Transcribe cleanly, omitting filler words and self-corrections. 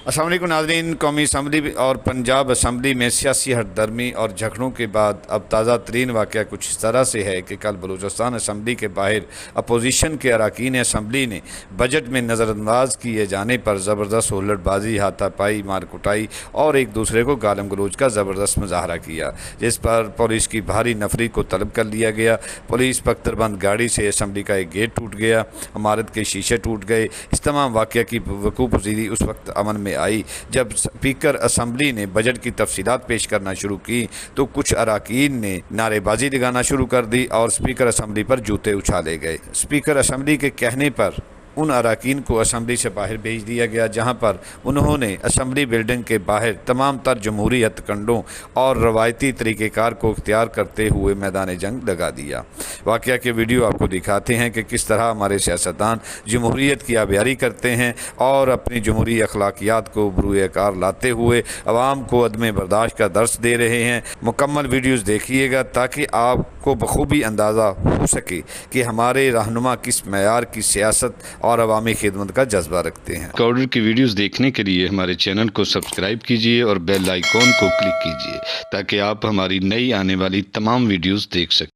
अस्सलाम वालेकुम नाज़रीन। कौमी असम्बली और पंजाब असम्बली में सियासी हटदर्मी और झगड़ों के बाद अब ताज़ा तरीन वाक़या कुछ इस तरह से है कि कल बलूचिस्तान असम्बली के बाहर अपोजिशन के अरकान असम्बली ने बजट में नज़रअंदाज किए जाने पर ज़बरदस्त हुल्लड़बाजी, हाथापाई, मारकुटाई और एक दूसरे को गालम गलोच का ज़बरदस्त मुजाहरा किया, जिस पर पुलिस की भारी नफरी को तलब कर लिया गया। पुलिस पख्तरबंद गाड़ी से असम्बली का एक गेट टूट गया, इमारत के शीशे टूट गए। इस तमाम वाक़या की वकूअ पज़ीरी उस वक्त अमन में आई जब स्पीकर असम्बली ने बजट की तफसीलात पेश करना शुरू की तो कुछ अरकान ने नारेबाजी लगाना शुरू कर दी और स्पीकर असम्बली पर जूते उछाले गए। स्पीकर असम्बली के कहने पर उन अरकान को असम्बली से बाहर भेज दिया गया, जहां पर उन्होंने असम्बली बिल्डिंग के बाहर तमाम तर जमहूरी हथकंडों और रवायती तरीक़ेकार को इख्तियार करते हुए मैदान जंग लगा दिया। वाक़या के वीडियो आपको दिखाते हैं कि किस तरह हमारे सियासतदान जमहूरियत की आबियारी करते हैं और अपनी जमहूरी अखलाकियात को बरूए कार लाते हुए अवाम को अदम बर्दाश्त का दर्स दे रहे हैं। मुकम्मल वीडियोज़ देखिएगा ताकि आपको बखूबी अंदाज़ा हो सके कि हमारे रहनुमा किस मेयार की सियासत और अवामी खिदमत का जज्बा रखते हैं। ऑर्डर की वीडियोस देखने के लिए हमारे चैनल को सब्सक्राइब कीजिए और बेल आइकॉन को क्लिक कीजिए ताकि आप हमारी नई आने वाली तमाम वीडियोस देख सकें।